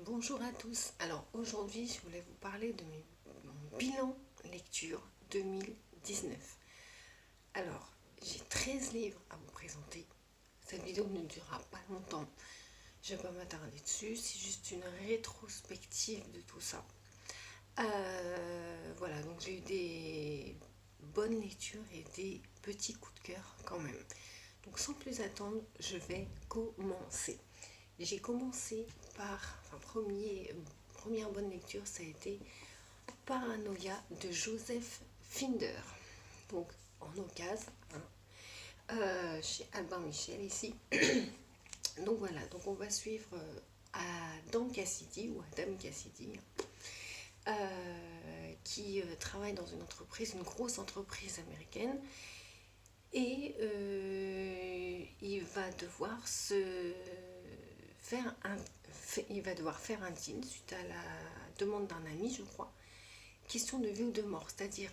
Bonjour à tous. Alors aujourd'hui, je voulais vous parler de mon bilan lecture 2019. Alors, j'ai 13 livres à vous présenter. Cette vidéo ne durera pas longtemps. Je ne vais pas m'attarder dessus. C'est juste une rétrospective de tout ça. Voilà, donc j'ai eu des bonnes lectures et des petits coups de cœur quand même. Donc sans plus attendre, je vais commencer. J'ai commencé par, première bonne lecture, ça a été Paranoia de Joseph Finder. Donc en occasion, chez Albin Michel ici. Donc voilà, donc on va suivre Adam Cassidy ou Adam Cassidy, qui travaille dans une grosse entreprise américaine. Et il va devoir faire un deal suite à la demande d'un ami, je crois. Question de vie ou de mort, c'est-à-dire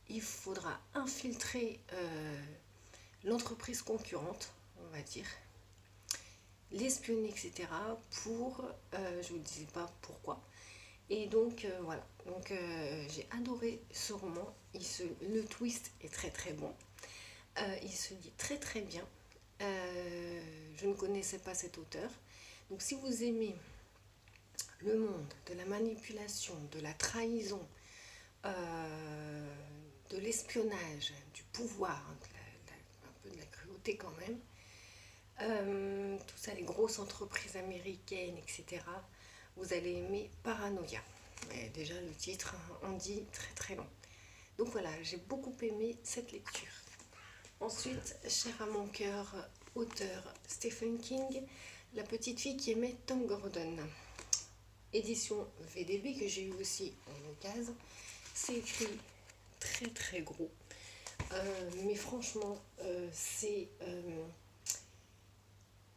il faudra infiltrer l'entreprise concurrente, on va dire, l'espionner, etc. pour, je ne vous disais pas pourquoi. Et donc voilà, donc j'ai adoré ce roman. Le twist est très très bon. Il se lit très très bien. Je ne connaissais pas cet auteur. Donc si vous aimez le monde de la manipulation, de la trahison, de l'espionnage, du pouvoir, un peu de la cruauté quand même, tout ça, les grosses entreprises américaines, etc., vous allez aimer Paranoia. Mais déjà le titre en dit très très long. Donc voilà, j'ai beaucoup aimé cette lecture. Ensuite, cher à mon cœur, auteur Stephen King, La petite fille qui aimait Tom Gordon. Édition VDB que j'ai eu aussi en occasion. C'est écrit très très gros. Mais franchement,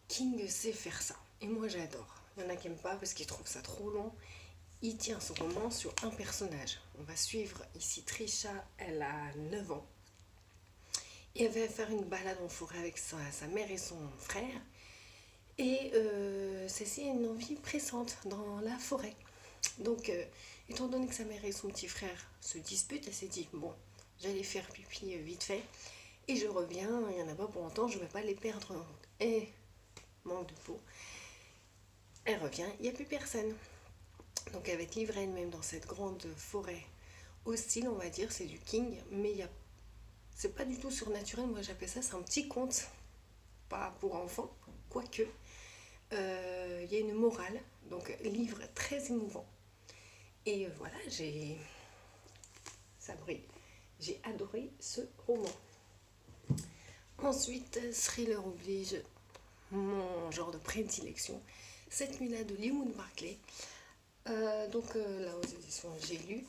King sait faire ça. Et moi j'adore. Il y en a qui n'aiment pas parce qu'ils trouvent ça trop long. Il tient son roman sur un personnage. On va suivre ici Trisha, elle a 9 ans. Et elle va faire une balade en forêt avec sa mère et son frère. Et celle-ci a une envie pressante dans la forêt. Donc, étant donné que sa mère et son petit frère se disputent, elle s'est dit, bon, j'allais faire pipi vite fait. Et je reviens, il n'y en a pas pour longtemps, je ne vais pas les perdre. Et, manque de peau, elle revient, il n'y a plus personne. Donc elle va être livrée elle-même dans cette grande forêt hostile, on va dire, c'est du King, mais c'est pas du tout surnaturel, moi j'appelle ça, c'est un petit conte, pas pour enfants, quoique. Il y a une morale, donc livre très émouvant. Et voilà, ça brille. J'ai adoré ce roman. Ensuite, thriller oblige, mon genre de prédilection, Cette nuit-là de Leewood Barclay. Donc là aux éditions j'ai lu.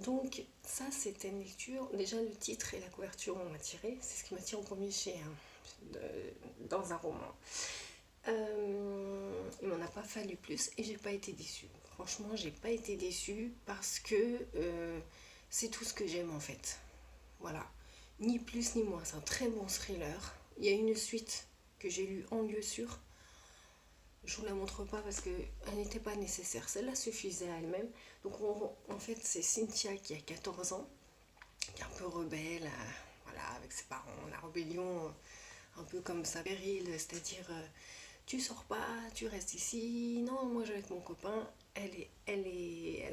Donc ça c'était une lecture, déjà le titre et la couverture m'ont attiré, c'est ce qui m'attire en premier dans un roman. Il m'en a pas fallu plus et j'ai pas été déçue. Franchement j'ai pas été déçue parce que c'est tout ce que j'aime en fait. Voilà, ni plus ni moins, c'est un très bon thriller. Il y a une suite que j'ai lue en lieu sûr. Je vous la montre pas parce qu'elle n'était pas nécessaire. Celle-là suffisait à elle-même. Donc en fait c'est Cynthia qui a 14 ans, qui est un peu rebelle, voilà, avec ses parents. La rébellion, un peu comme ça, péril, c'est-à-dire tu sors pas, tu restes ici. Non, moi je vais avec mon copain. Elle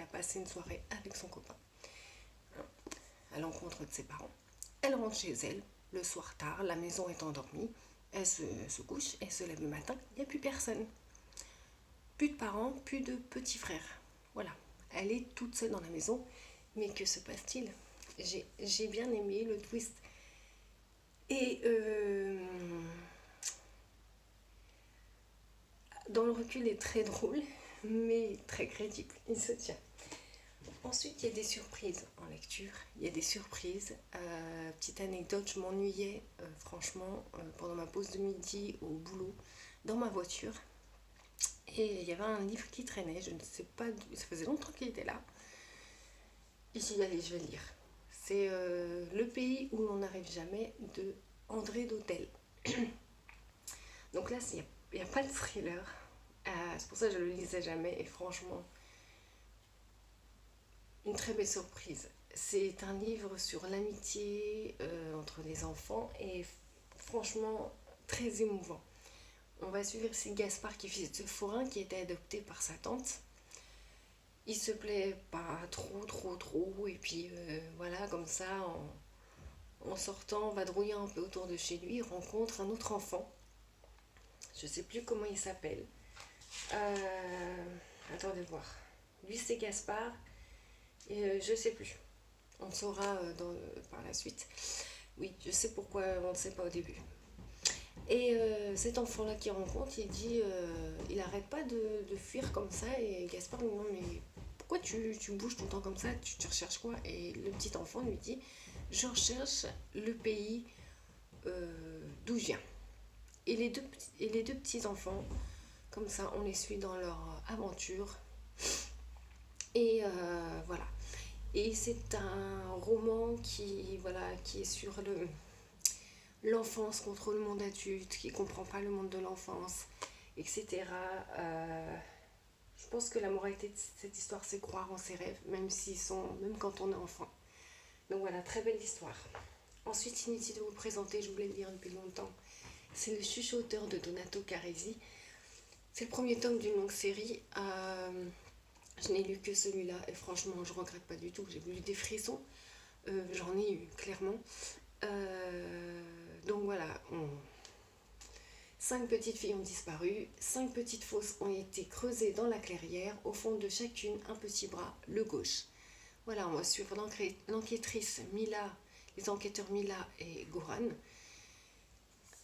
a passé une soirée avec son copain, à l'encontre de ses parents. Elle rentre chez elle le soir tard, la maison est endormie. Elle se couche, elle se lève le matin, il n'y a plus personne. Plus de parents, plus de petits frères. Voilà, elle est toute seule dans la maison. Mais que se passe-t-il? J'ai bien aimé le twist. Et dans le recul, il est très drôle, mais très crédible. Il se tient. Ensuite, il y a des surprises en lecture. Il y a des surprises. Petite anecdote, je m'ennuyais franchement pendant ma pause de midi au boulot, dans ma voiture. Et il y avait un livre qui traînait, je ne sais pas, ça faisait longtemps qu'il était là. Et j'ai dit, allez, je vais le lire. C'est Le pays où l'on n'arrive jamais de André Dautel. Donc là, il n'y a pas de thriller. C'est pour ça que je le lisais jamais et franchement, une très belle surprise. C'est un livre sur l'amitié entre les enfants et franchement très émouvant. On va suivre ici Gaspard qui est fils de forain qui était adopté par sa tante. Il se plaît pas trop et puis voilà comme ça en sortant, vadrouillant un peu autour de chez lui, il rencontre un autre enfant. Je sais plus comment il s'appelle. Attendez voir. Lui c'est Gaspard et je sais plus. On le saura par la suite. Oui, je sais pourquoi on ne sait pas au début. Et cet enfant-là qu'il rencontre, il dit, il arrête pas de fuir comme ça. Et Gaspard lui dit, non mais pourquoi tu bouges tout le temps comme ça, tu recherches quoi? Et le petit enfant lui dit, je recherche le pays d'où je viens. Et les deux petits enfants, comme ça, on les suit dans leur aventure. Et voilà. Et c'est un roman qui est sur l'enfance contre le monde adulte, qui ne comprend pas le monde de l'enfance, etc. Je pense que la moralité de cette histoire, c'est croire en ses rêves, même quand on est enfant. Donc voilà, très belle histoire. Ensuite, inutile de vous le présenter, je voulais le dire depuis longtemps. C'est Le Chuchoteur de Donato Carresi. C'est le premier tome d'une longue série. Je n'ai lu que celui-là et franchement, je regrette pas du tout. J'ai eu des frissons. J'en ai eu, clairement. Donc voilà, 5 petites filles ont disparu, 5 petites fosses ont été creusées dans la clairière, au fond de chacune un petit bras, le gauche. Voilà, on va suivre l'enquêtrice Mila, les enquêteurs Mila et Goran.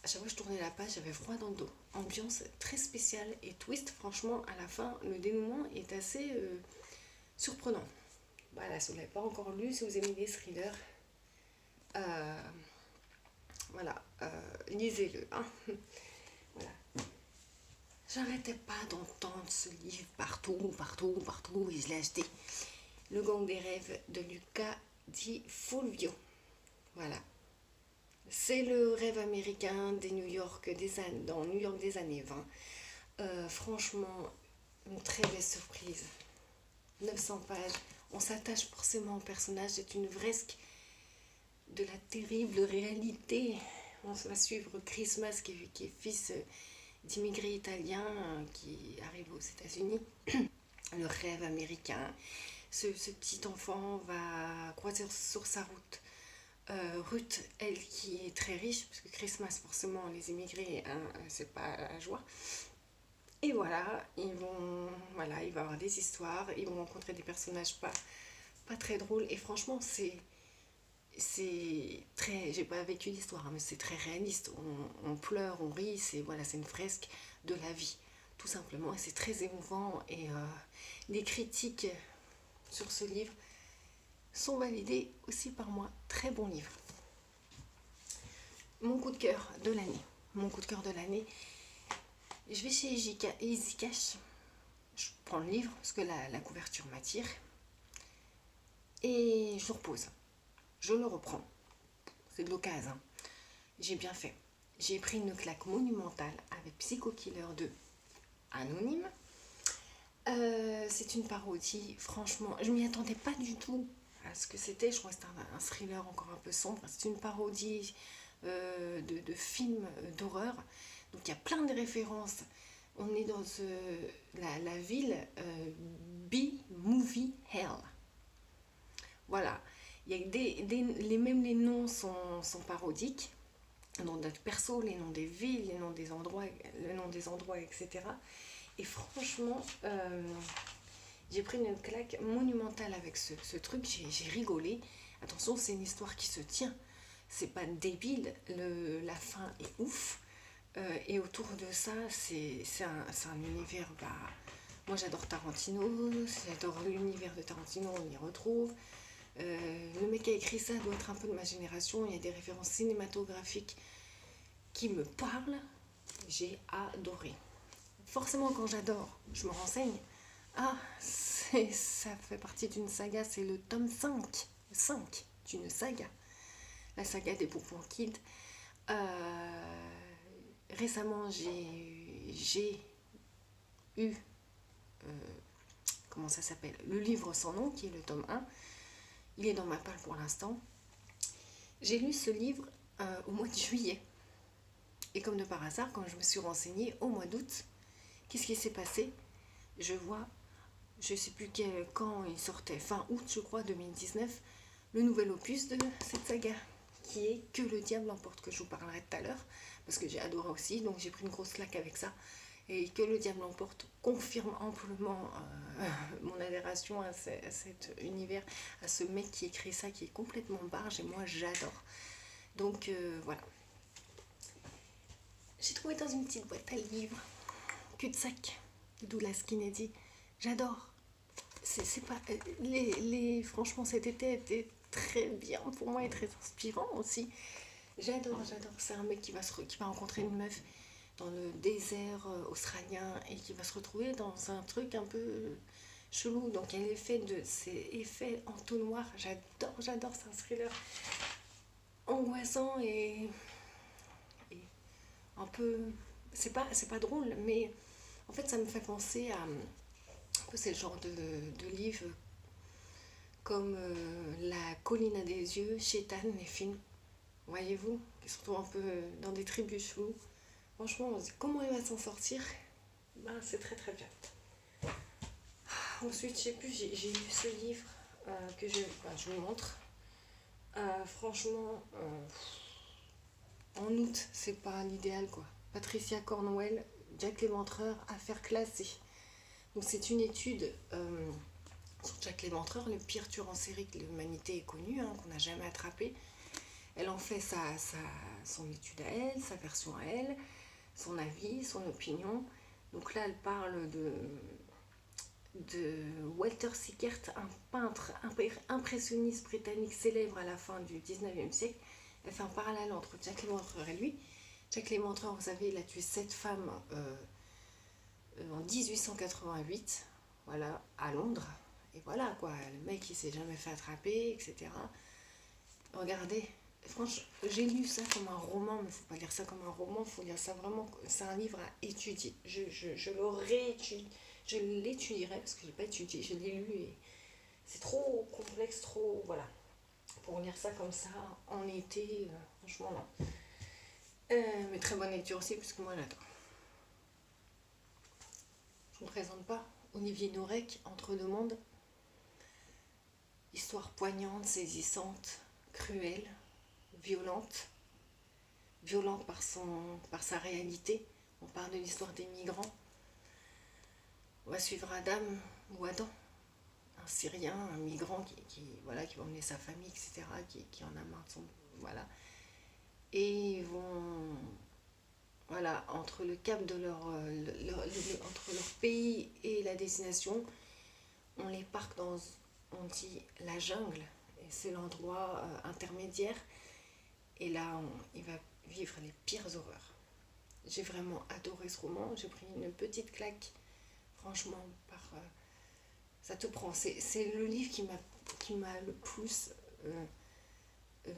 À chaque fois que je tournais la page, j'avais froid dans le dos. Ambiance très spéciale et twist, franchement, à la fin, le dénouement est assez surprenant. Voilà, si vous ne l'avez pas encore lu, si vous aimez les thrillers, voilà, lisez-le. Hein. Voilà. J'arrêtais pas d'entendre ce livre partout, et je l'ai acheté. Le Gang des rêves de Luca Di Fulvio. Voilà. C'est le rêve américain dans New York des années 20. Franchement, une très belle surprise. 900 pages. On s'attache forcément au personnage. C'est une fresque de la terrible réalité. On va suivre Christmas qui est fils d'immigrés italiens qui arrive aux États-Unis. Le rêve américain. Ce petit enfant va croiser sur sa route Ruth, elle qui est très riche, parce que Christmas, forcément, les immigrés, hein, c'est pas la joie. Et voilà, il va y avoir des histoires, ils vont rencontrer des personnages pas très drôles. Et franchement, c'est très, j'ai pas vécu l'histoire, hein, mais c'est très réaliste. On pleure, on rit, c'est une fresque de la vie, tout simplement. Et c'est très émouvant. Et les critiques sur ce livre sont validées aussi par moi. Très bon livre. Mon coup de cœur de l'année. Je vais chez Easy Cash. Je prends le livre parce que la couverture m'attire. Et je le repose. Je le reprends. C'est de l'occasion. J'ai bien fait. J'ai pris une claque monumentale avec Psycho Killer 2 Anonyme. C'est une parodie. Franchement, je m'y attendais pas du tout à ce que c'était. Je crois que c'était un thriller encore un peu sombre. C'est une parodie de films d'horreur. Donc il y a plein de références. On est dans la ville B-Movie Hell. Voilà. Il y a même les noms sont parodiques. Le nom de perso, les noms des villes, les noms des endroits, etc. Et franchement, j'ai pris une claque monumentale avec ce truc. J'ai rigolé. Attention, c'est une histoire qui se tient. C'est pas débile. La fin est ouf. Et autour de ça, c'est un univers. Moi, j'adore Tarantino. J'adore l'univers de Tarantino. On y retrouve. Le mec qui a écrit ça doit être un peu de ma génération. Il y a des références cinématographiques qui me parlent. J'ai adoré. Forcément, quand j'adore, je me renseigne. Ah, ça fait partie d'une saga. C'est le tome 5 d'une saga. La saga des Poupons Kids. Récemment, j'ai eu, comment ça s'appelle, le livre sans nom, qui est le tome 1. Il est dans ma palle pour l'instant. J'ai lu ce livre au mois de juillet. Et comme de par hasard, quand je me suis renseignée au mois d'août, qu'est-ce qui s'est passé? Je vois, je ne sais plus quand il sortait, fin août je crois 2019, le nouvel opus de cette saga, qui est Que le diable emporte, que je vous parlerai tout à l'heure, parce que j'ai adoré aussi, donc j'ai pris une grosse claque avec ça. Et Que le diable emporte confirme amplement mon adhération à cet univers, à ce mec qui écrit ça, qui est complètement barge, et moi j'adore. Donc voilà. J'ai trouvé dans une petite boîte à livres, cul-de-sac, Douglas Kennedy. J'adore. C'est pas franchement cet été était très bien pour moi et très inspirant aussi. J'adore. C'est un mec qui va rencontrer une meuf dans le désert australien et qui va se retrouver dans un truc un peu chelou. Donc il y a c'est effet entonnoir. J'adore. C'est un thriller angoissant et un peu. C'est pas drôle, mais en fait ça me fait penser à. C'est le genre de livre comme La colline à des yeux, Chétan, les films, voyez-vous, qui se retrouvent un peu dans des tribus cheloues. Franchement, on se dit comment il va s'en sortir. Ben, c'est très très bien. Ensuite, je sais plus, j'ai lu ce livre que je vous montre. Franchement, en août, c'est pas l'idéal quoi. Patricia Cornwell, Jack l'Éventreur, affaire classée. Donc c'est une étude sur Jack l'Éventreur, le pire tueur en série que l'humanité ait connu, qu'on n'a jamais attrapé. Elle en fait son étude à elle, sa version à elle, son avis, son opinion. Donc là, elle parle de Walter Sickert, un peintre impressionniste britannique célèbre à la fin du 19e siècle. Elle fait un parallèle entre Jack l'Éventreur et lui. Jack l'Éventreur, vous savez, il a tué 7 femmes en 1888, voilà, à Londres. Et voilà quoi, le mec il s'est jamais fait attraper, etc. Regardez, franchement, j'ai lu ça comme un roman, mais il ne faut pas lire ça comme un roman, il faut lire ça vraiment, c'est un livre à étudier. Je l'étudierai parce que je n'ai pas étudié, je l'ai lu et c'est trop complexe, trop, voilà. Pour lire ça comme ça, en été, franchement non. Mais très bonne lecture aussi, parce que moi j'adore. Je ne vous présente pas Olivier Nourec, Entre deux mondes. Histoire poignante, saisissante, cruelle, violente par sa réalité. On parle de l'histoire des migrants. On va suivre Adam ou Adam, un Syrien, un migrant qui va emmener sa famille, etc., qui en a marre de son. Voilà. Et ils vont. Voilà, entre le cap de entre leur pays et la destination, on les parque dans, on dit, la jungle. Et c'est l'endroit intermédiaire. Et là, il va vivre les pires horreurs. J'ai vraiment adoré ce roman. J'ai pris une petite claque, franchement, ça te prend. C'est le livre qui m'a le plus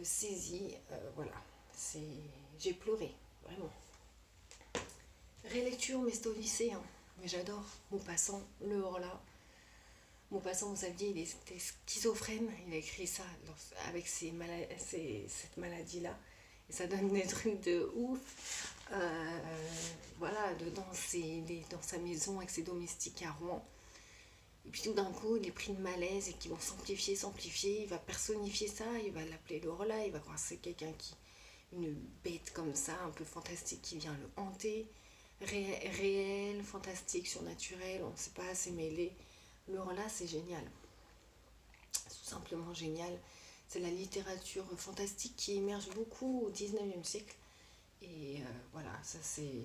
saisi. Voilà, j'ai pleuré, vraiment. Rélecture, mais c'est au lycée, mais j'adore Maupassant, le Horla. Maupassant, vous saviez, il était schizophrène. Il a écrit ça avec cette maladie-là. Et ça donne des trucs de ouf. Voilà, dans sa maison avec ses domestiques à Rouen. Et puis tout d'un coup, il est pris de malaise et qui vont s'amplifier. Il va personnifier ça, il va l'appeler Lorla. Il va croire que c'est quelqu'un une bête comme ça, un peu fantastique, qui vient le hanter. Réel, fantastique, surnaturel, on ne sait pas, c'est mêlé. Lorla, c'est génial. C'est tout simplement génial. C'est la littérature fantastique qui émerge beaucoup au 19e siècle. Et voilà, ça c'est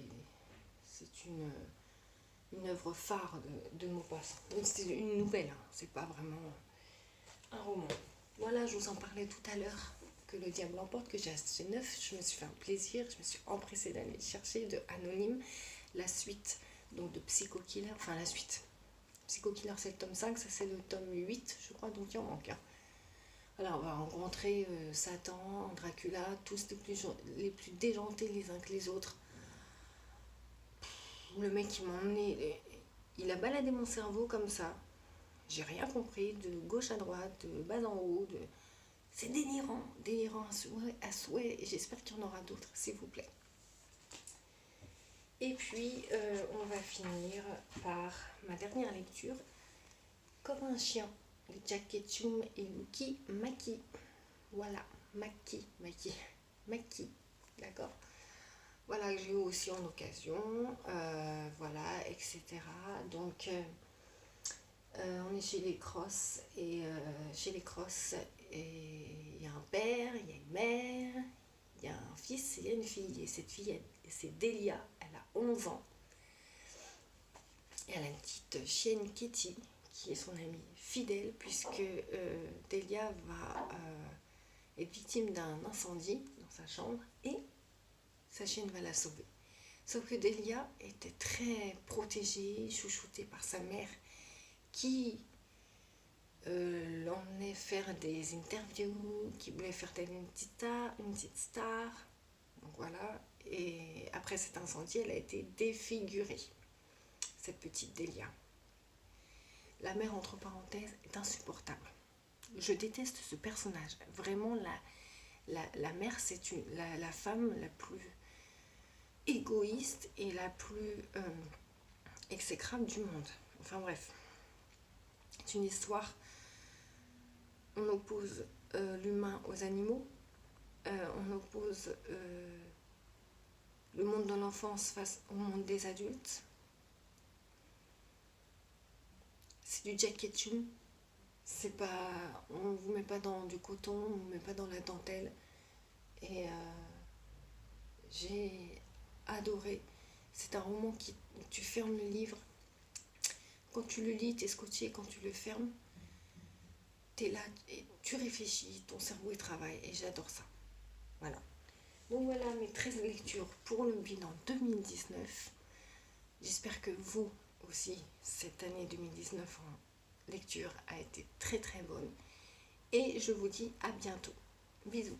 une œuvre phare de Maupassant. Donc c'est une nouvelle, c'est pas vraiment un roman. Voilà, je vous en parlais tout à l'heure, Que le diable emporte, que j'ai acheté neuf. Je me suis fait un plaisir, je me suis empressée d'aller chercher de Anonyme, la suite donc de Psycho Killer, enfin la suite. Psycho Killer c'est le tome 5, ça c'est le tome 8, je crois, donc il en manque un. Alors on va rencontrer Satan, Dracula, tous les plus déjantés les uns que les autres. Le mec qui m'a emmené, il a baladé mon cerveau comme ça. J'ai rien compris, de gauche à droite, de bas en haut. C'est délirant, délirant à souhait. Et j'espère qu'il y en aura d'autres, s'il vous plaît. Et puis, on va finir par ma dernière lecture, Comme un chien, de Jack Ketchum et Yuki Maki. Voilà, Maki, d'accord. Voilà, que j'ai eu aussi en occasion, voilà, etc. Donc, on est chez les Crosses, et chez les Crosses, il y a un père, il y a une mère, il y a un fils et il y a une fille. Et cette fille, c'est Delia, elle a 11 ans. Et elle a une petite chienne Kitty, qui est son amie fidèle, puisque Delia va être victime d'un incendie dans sa chambre, et sa chienne va la sauver. Sauf que Delia était très protégée, chouchoutée par sa mère, qui l'emmenait faire des interviews, qui voulait faire d'elle une petite star. Donc voilà. Et après cet incendie, elle a été défigurée, cette petite Delia. La mère, entre parenthèses, est insupportable. Je déteste ce personnage. Vraiment, la mère, c'est la femme la plus égoïste et la plus exécrable du monde. Enfin bref, c'est une histoire. On oppose l'humain aux animaux. On oppose le monde de l'enfance face au monde des adultes. C'est du Jack Ketchum. C'est pas, on vous met pas dans du coton, on vous met pas dans la dentelle. Et j'ai adoré. C'est un roman qui, tu fermes le livre. Quand tu le lis, t'es scotché. Quand tu le fermes, t'es là et tu réfléchis. Ton cerveau il travaille et j'adore ça. Voilà. Donc voilà mes 13 lectures pour le bilan 2019. J'espère que vous aussi, cette année 2019 en lecture a été très très bonne. Et je vous dis à bientôt. Bisous.